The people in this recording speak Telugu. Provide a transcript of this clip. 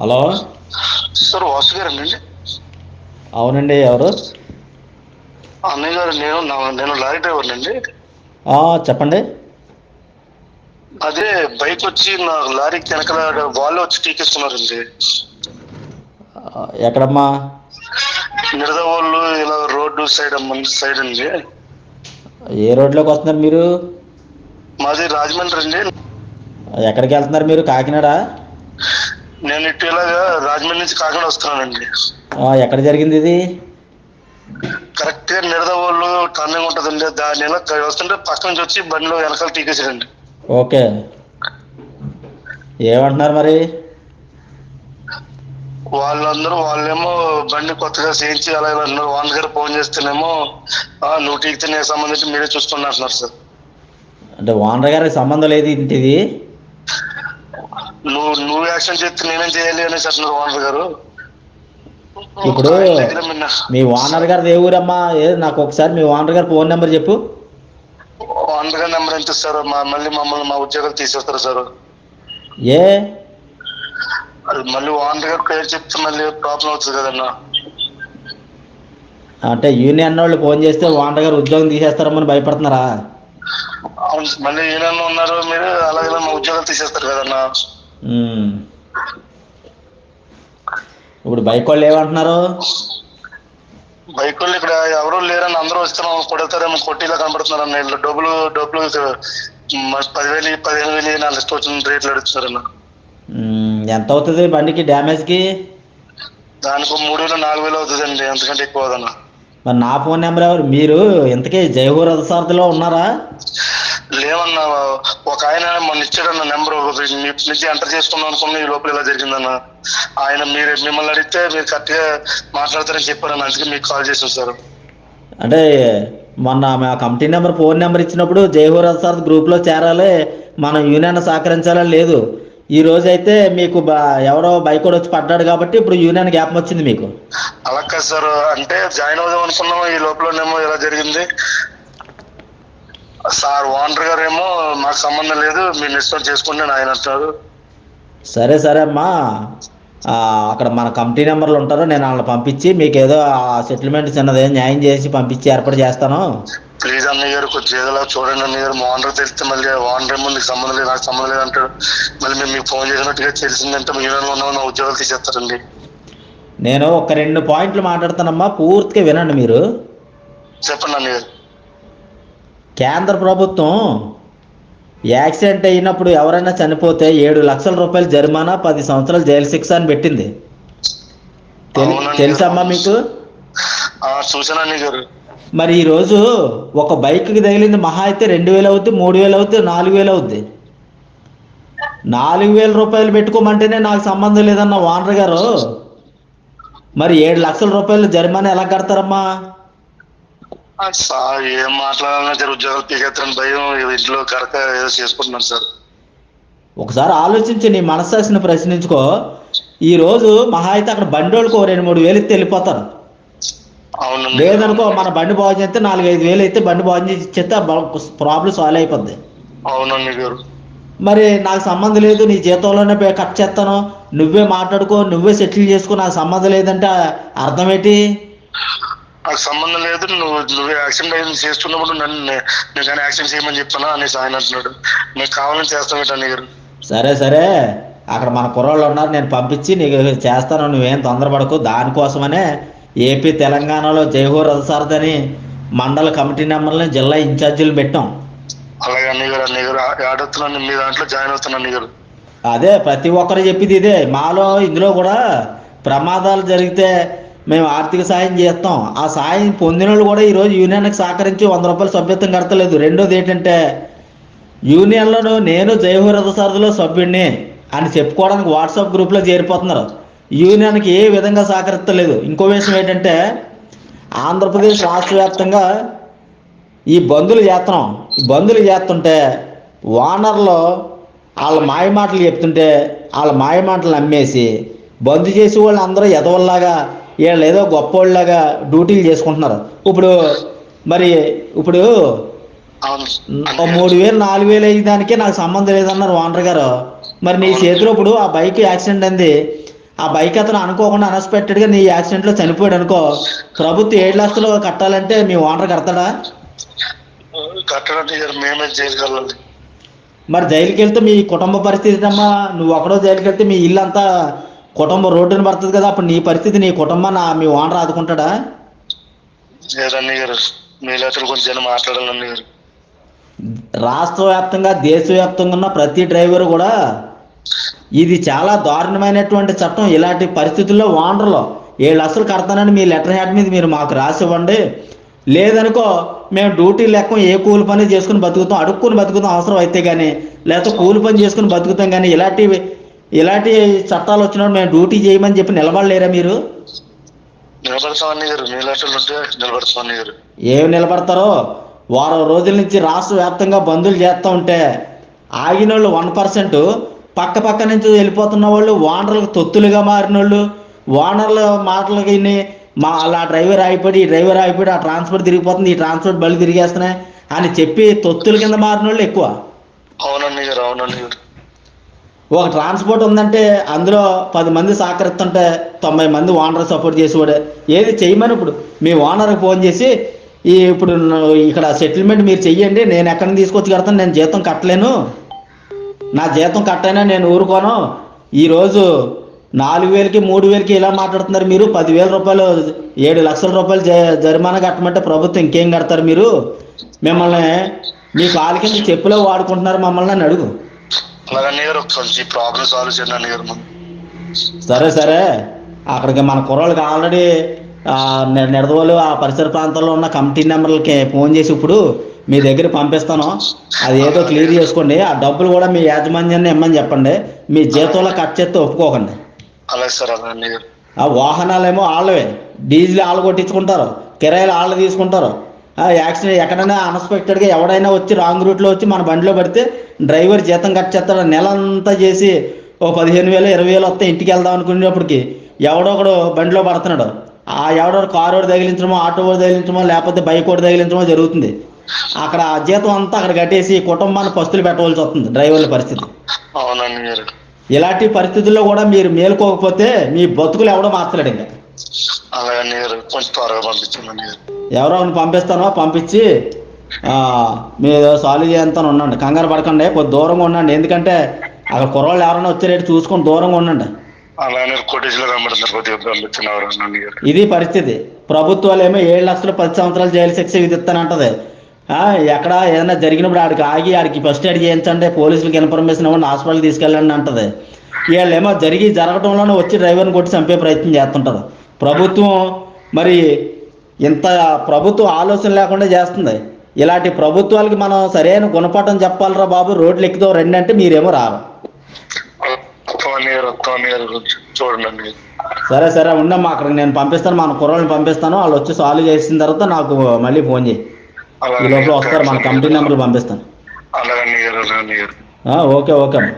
హలో. సార్ వాసు గారండి? అవునండి, ఎవరు? అన్నయ్య గారు, నేను లారీ డ్రైవర్ని అండి. చెప్పండి. అదే బైక్ వచ్చి నా లారీకి వెనకాల వాళ్ళు వచ్చి టీకేస్తున్నారండి. ఎక్కడమ్మా? నిడదవోళ్ళు ఇలా రోడ్డు సైడ్ సైడ్ అండి. ఏ రోడ్లోకి వస్తున్నారు మీరు? మాది రాజమండ్రి అండి. ఎక్కడికి వెళ్తున్నారు మీరు? కాకినాడ? నేను ఇటు ఇలాగా రాజమండ్రి నుంచి కాకినాడ వస్తున్నానండి. ఎక్కడ జరిగింది ఇది? కరెక్ట్ గా నిడదవోళ్ళు టర్నింగ్ ఉంటుందండి, దాని ఇలా వస్తుంటే పక్క నుంచి వచ్చి బండిలో వెనకాల టీకేసారండి. ఓకే, ఏమంటున్నారు మరి? వాళ్ళేమో బండి కొత్తగా చేయించి అలా ఇలా అన్నారు. ఓనర్ గారు ఫోన్ చేస్తేనేమో నువ్వు టీకితే నేను సంబంధించి మీరే చూసుకుని అంటున్నారు సార్. అంటే ఓనర్ గారికి సంబంధం లేదు ఇంటిది? నువ్వు యాక్షన్ చేస్తే నేనేం చేయాలి అనేసి అంటున్నారు ఓనర్ గారు. ఇప్పుడు మీ ఓనర్ గారు ఏ ఊరమ్మా? నాకు ఒకసారి మీ ఓనర్ గారు ఫోన్ నెంబర్ చెప్పు. ఓనర్ గారి నెంబర్ ఎంత సార్? మళ్ళీ మమ్మల్ని మా ఉద్యోగాలు తీసేస్తారు సార్. ఏ? అది మళ్ళీ ఓనర్ గారి పేరు చెప్తే మళ్ళీ ప్రాబ్లం అవుతుంది కదన్నా. అంటే యూనియన్ వాళ్ళు ఫోన్ చేస్తే ఓనర్ గారు ఉద్యోగం తీసేస్తారమ్మని భయపడుతున్నారా? అవును, మళ్ళీ యూనియన్ ఉన్నారు మీరు, అలాగే మా ఉద్యోగాలు తీసేస్తారు కదన్నా. ఇప్పుడు బైక్ వాళ్ళు ఏమంటున్నారు? బైక్ వాళ్ళు ఇక్కడ ఎవరు లేరని, అందరూ వస్తే మమ్మల్ని కొడతారేమో, కొట్టిలా కనబడుతున్నారు అన్న. ఇల్లు డబ్బులు 10,000 15,000 నా లిస్ట్ వచ్చిన రేట్లు అడుగుతున్నారన్న. ఎంత అవుతుంది బండికి డ్యామేజ్కి? దానికి 3,000 4,000 అవుతుందండి, ఎంతకంటే ఎక్కువ అవుదన్న. మరి నా ఫోన్ నెంబర్ ఎవరు? మీరు ఇంతకీ జైహూర్ రథసారథిలో ఉన్నారా? లేవన్నా, ఒక ఆయన మొన్న ఇచ్చాడన్న నెంబర్, నుంచి ఎంటర్ చేసుకుందాం అనుకున్న, ఈ లోపల ఇలా జరిగిందన్న. ఆయన మిమ్మల్ని అడిగితే మీరు కరెక్ట్ గా మాట్లాడతారని చెప్పారన్న, అందుకే మీకు కాల్ చేసాం సార్. అంటే మొన్న మా కమిటీ నెంబర్ ఫోన్ నెంబర్ ఇచ్చినప్పుడు జైహూర్ రథసారథి గ్రూప్లో చేరాలి, మనం యూనియన్ సహకరించాలని లేదు. ఈ రోజు అయితే మీకు ఎవరో బైక్ వచ్చి పడ్డాడు కాబట్టి ఇప్పుడు యూనియన్ గ్యాప్ వచ్చింది మీకు. అలా కాదు సార్, అంటే జాయిన్ అవుదాం అనుకున్నాం, ఈ లోపలనేమో ఇలా జరిగింది సార్. ఓనర్ గారు ఏమో మాకు సంబంధం లేదు, మీరు నిశ్చయం చేసుకోండి అని ఆయన అంటారు. సరే సరే అమ్మా, అక్కడ మన కమిటీ నెంబర్లు ఉంటారు, నేను వాళ్ళని పంపించి మీకు ఏదో సెటిల్మెంట్ చిన్నది న్యాయం చేసి పంపించి ఏర్పాటు చేస్తాను. ప్లీజ్ అన్నయ్య గారు, కొంచెం ఏదోలా చూడండి అన్నయ్య గారు. మా ఓనర్ తెలిస్తే మళ్ళీ ఓనర్ ఏమో నీకు సంబంధం లేదు, నాకు సంబంధం లేదు అంటాడు. మళ్ళీ మేము మీకు ఫోన్ చేసినట్టుగా తెలిసిందంటే మీ యూనియన్లో ఉన్న నా ఉద్యోగాలు తీసేస్తారండి. నేను ఒక 2 పాయింట్లు మాట్లాడతానమ్మా, పూర్తిగా వినండి మీరు. చెప్పండి అన్నయ్య గారు. కేంద్ర ప్రభుత్వం యాక్సిడెంట్ అయినప్పుడు ఎవరైనా చనిపోతే 7 లక్షల రూపాయలు జరిమానా, 10 సంవత్సరాలు జైలు శిక్ష అని పెట్టింది. తెలుసమ్మా మీకు? చూసాను అన్నయ్య గారు. మరి ఈరోజు ఒక బైక్కి తగిలింది మహా అయితే 2,000 అవుద్ది, 3,000 అవుద్ది, 4,000 అవుద్ది. 4,000 రూపాయలు పెట్టుకోమంటేనే నాకు సంబంధం లేదన్న ఓనర్ గారు, మరి 7 లక్షల రూపాయలు జరిమానా ఎలా కడతారమ్మా? సార్ ఏం మాట్లాడాలన్నా సార్, ఉద్యోగాలు పీకేస్తారని భయం, ఇంట్లో కరెక్ట్ ఏదో చేసుకుంటున్నాను సార్. ఒకసారి ఆలోచించి నీ మనస్సాక్షిని ప్రశ్నించుకో. ఈరోజు మహా అయితే అక్కడ బండి వాళ్ళకు 2-3 వేలు ఇస్తే వెళ్ళిపోతారు. లేదనుకో, మన బండి బాగు చేస్తే 4-5 వేలు అయితే బండి బాగు చేసి ఇచ్చేస్తే ప్రాబ్లం సాల్వ్ అయిపోద్ది. అవునండి గారు. మరి నాకు సంబంధం లేదు, నీ జీతంలోనే కట్ చేస్తాను, నువ్వే మాట్లాడుకో, నువ్వే సెటిల్ చేసుకో, నాకు సంబంధం లేదంటే అర్థం ఏంటి? నాకు సంబంధం లేదు, నువ్వే యాక్సిడెంట్ చేస్తున్నప్పుడు నేను కానీ యాక్సిడెంట్ చేయమని చెప్పానా అనేసి ఆయన అంటున్నాడు. నీకు కావాలని చేస్తాం అన్నయ్య గారు. సరే సరే, అక్కడ మన కుర్రాళ్ళు ఉన్నారు, నేను పంపించి నీకు చేస్తాను, నువ్వేం తొందరపడకు. దానికోసమనే ఏపీ తెలంగాణలో జైహూర్ రథసారథి అని మండల కమిటీ నెంబర్లని జిల్లా ఇన్ఛార్జీలు పెట్టాం. అలాగే అన్నయ్య గారు ఆడుతున్నాను, మీ దాంట్లో జాయిన్ అవుతాను అన్నయ్య గారు. అదే ప్రతి ఒక్కరు చెప్పింది ఇదే. మాలో ఇందులో కూడా ప్రమాదాలు జరిగితే మేము ఆర్థిక సాయం చేస్తాం. ఆ సాయం పొందిన వాళ్ళు కూడా ఈరోజు యూనియన్కి సహకరించి 100 రూపాయలు సభ్యత్వం కడతలేదు. రెండోది ఏంటంటే, యూనియన్లో నేను జైహూర్ రథసారథిలో సభ్యుడిని అని చెప్పుకోవడానికి వాట్సాప్ గ్రూప్లో చేరిపోతున్నారు. యూనియన్కి ఏ విధంగా సహకరిస్తలేదు. ఇంకో విషయం ఏంటంటే, ఆంధ్రప్రదేశ్ రాష్ట్ర వ్యాప్తంగా ఈ బంధులు చేస్తున్నాం. ఈ బంధులు చేస్తుంటే ఓనర్లో వాళ్ళ మాయమాటలు చెప్తుంటే వాళ్ళ మాయమాటలు నమ్మేసి బంద్ చేసే వాళ్ళు అందరూ ఎదవల్లాగా, వీళ్ళు ఏదో గొప్పవాళ్ళలాగా డ్యూటీలు చేసుకుంటున్నారు. ఇప్పుడు 3,000 4,000 అయ్యే దానికే నాకు సంబంధం లేదన్నారు ఓనర్ గారు. మరి నీ చేతిలో ఇప్పుడు ఆ బైక్ యాక్సిడెంట్ అంది, ఆ బైక్ అతను అనుకోకుండా అన్ఎక్స్పెక్టెడ్గా నీ యాక్సిడెంట్లో చనిపోయాడు అనుకో, ప్రభుత్వం 7 లక్షలు కట్టాలంటే మీ ఓనర్ కడతాడా? కట్టడానికి మేమే జైలుకి వెళ్ళాలి. మరి జైలుకి వెళ్తే మీ కుటుంబ పరిస్థితి అమ్మా, నువ్వు ఒకడో జైలుకి వెళ్తే మీ ఇల్లు అంతా కుటుంబం రోడ్డున పడుతుంది కదా, అప్పుడు నీ పరిస్థితి, నీ కుటుంబాన్ని మీ ఓనర్ ఆదుకుంటాడా? లేదన్నీ గారు, మీ లెక్కలు కొంచెం మాట్లాడాలన్నీ గారు. రాష్ట్ర వ్యాప్తంగా దేశవ్యాప్తంగా ఉన్న ప్రతి డ్రైవర్ కూడా ఇది చాలా దారుణమైనటువంటి చట్టం. ఇలాంటి పరిస్థితుల్లో ఓనర్లో 7 లక్షలు కడతానని మీ లెటర్ హ్యాడ్ మీద మీరు మాకు రాసి ఇవ్వండి. లేదనుకో మేము డ్యూటీ లెక్క ఏ కూలి పని చేసుకుని బతుకుతాం, అడుక్కుని బతుకుతాం అవసరం అయితే కానీ, లేకపోతే కూలి పని చేసుకుని బతుకుతాం. కానీ ఇలాంటి చట్టాలు వచ్చినప్పుడు మేము డ్యూటీ చేయమని చెప్పి నిలబడలేరా మీరు? నిలబడతామని గారు, మీ లెక్కలు ఉంటే నిలబడతామని గారు. ఏమి నిలబడతారో? వారం రోజుల నుంచి రాష్ట్ర వ్యాప్తంగా బంధువులు చేస్తూ ఉంటే ఆగిన వాళ్ళు 1%, పక్క నుంచి వెళ్ళిపోతున్న వాళ్ళు ఓనర్లకు తొత్తులుగా మారిన వాళ్ళు, ఓనర్ల మాటలకి అలా డ్రైవర్ ఆగిపోయి ఆ ట్రాన్స్పోర్ట్ తిరిగిపోతుంది, ఈ ట్రాన్స్పోర్ట్ బళ్ళు తిరిగేస్తున్నాయి అని చెప్పి తొత్తుల కింద మారిన వాళ్ళు ఎక్కువ. అవునండి గారు, అవునండి గారు. ఒక ట్రాన్స్పోర్ట్ ఉందంటే అందులో 10 మంది సహకరిస్తుంటే 90 మంది ఓనర్ సపోర్ట్ చేసేవాడే. ఏది చేయమని ఇప్పుడు మీ ఓనర్కి ఫోన్ చేసి ఇప్పుడు ఇక్కడ సెటిల్మెంట్ మీరు చెయ్యండి, నేను ఎక్కడి నుంచి తీసుకొచ్చి కడతాను, నేను జీతం కట్టలేను, నా జీతం కట్టైనా నేను ఊరుకోను, ఈరోజు 4,000కి 3,000కి ఇలా మాట్లాడుతున్నారు మీరు, 10,000 రూపాయలు 7 లక్షల రూపాయలు జరిమానా కట్టమంటే ప్రభుత్వం ఇంకేం కడతారు మీరు? మిమ్మల్ని మీ కాలు కింద చెప్పులో వాడుకుంటున్నారు మమ్మల్ని అని అడుగు. అలాగన్నీ గారు కొంచెం ప్రాబ్లం సాల్వ్ చేయండి అన్ని గారు. సరే అక్కడికి మన కుర్రోళ్ళకి ఆల్రెడీ నిడదవోలు ఆ పరిసర ప్రాంతాల్లో ఉన్న కమిటీ నెంబర్లకి ఫోన్ చేసి ఇప్పుడు మీ దగ్గర పంపిస్తాను, అది ఏదో క్లియర్ చేసుకోండి, ఆ డబ్బులు కూడా మీ యాజమాన్యాన్ని ఇమ్మని చెప్పండి, మీ జీతంలో కట్ చేస్తే ఒప్పుకోకండి. అలాగే సార్, అలాగే. ఆ వాహనాలేమో వాళ్ళవే, డీజిల్ వాళ్ళు కొట్టించుకుంటారు, కిరాయిలు వాళ్ళు తీసుకుంటారు. యాక్సిడెంట్ ఎక్కడైనా అన్ఎక్స్పెక్టెడ్గా ఎవడైనా వచ్చి రాంగ్ రూట్లో వచ్చి మన బండిలో పడితే డ్రైవర్ జీతం కట్ చేస్తాడు. నెల అంతా చేసి ఓ 15,000 20,000 వస్తే ఇంటికి వెళ్దాం అనుకునేటప్పటికి ఎవడో ఒకడు బండిలో పడుతున్నాడు, ఆ ఎవడో కారు ఒకటి తగిలించడమో, ఆటో ఒకటి తగిలించడమో, లేకపోతే బైక్ ఒకటి తగిలించడమో జరుగుతుంది. అక్కడ ఆ జీతం అంతా అక్కడ కట్టేసి కుటుంబాన్ని పస్తులు పెట్టవలసి వస్తుంది డ్రైవర్ల పరిస్థితి. అవునండి. ఇలాంటి పరిస్థితుల్లో కూడా మీరు మేలుకోకపోతే మీ బతుకులు ఎవడో మార్చలేడు. ఇంకా అలాగే కొంచెం త్వరగా పంపించండి. ఎవరో పంపిస్తానో పంపించి మీరు సాల్వ్ చేయంతా ఉండండి, కంగారు పడకండి, కొద్ది దూరంగా ఉండండి. ఎందుకంటే అక్కడ కుర్రాళ్ళు ఎవరైనా వచ్చేరేటు చూసుకొని దూరంగా ఉండండి. ఇది పరిస్థితి. ప్రభుత్వాలు ఏమో 7 లక్షలు 10 సంవత్సరాలు జైలు శిక్ష విధిస్తానంటది. ఎక్కడ ఏదైనా జరిగినప్పుడు ఆడికి ఫస్ట్ ఎయిడ్ చేయించండి, పోలీసులకు ఇన్ఫర్మేషన్ ఇవ్వండి, హాస్పిటల్కి తీసుకెళ్ళండి అంటది. వీళ్ళేమో జరగటంలోనే వచ్చి డ్రైవర్ని కొట్టి చంపే ప్రయత్నం చేస్తుంటారు. ప్రభుత్వం మరి ఇంత ప్రభుత్వం ఆలోచన లేకుండా చేస్తుంది. ఇలాంటి ప్రభుత్వాలకి మనం సరైన గుణపాఠం చెప్పాలరా బాబు, రోడ్లు ఎక్కుతావు రండి అంటే మీరేమో రారు. చూడండి. సరే ఉండమ్మా, అక్కడికి నేను పంపిస్తాను, మన కుర్రోళ్ళని పంపిస్తాను, వాళ్ళు వచ్చి సాల్వ్ చేసిన తర్వాత నాకు మళ్ళీ ఫోన్ చేయి. ఈ లోపల వస్తారు, మన కమిటీ నెంబర్లు పంపిస్తాను. ఓకే అమ్మా.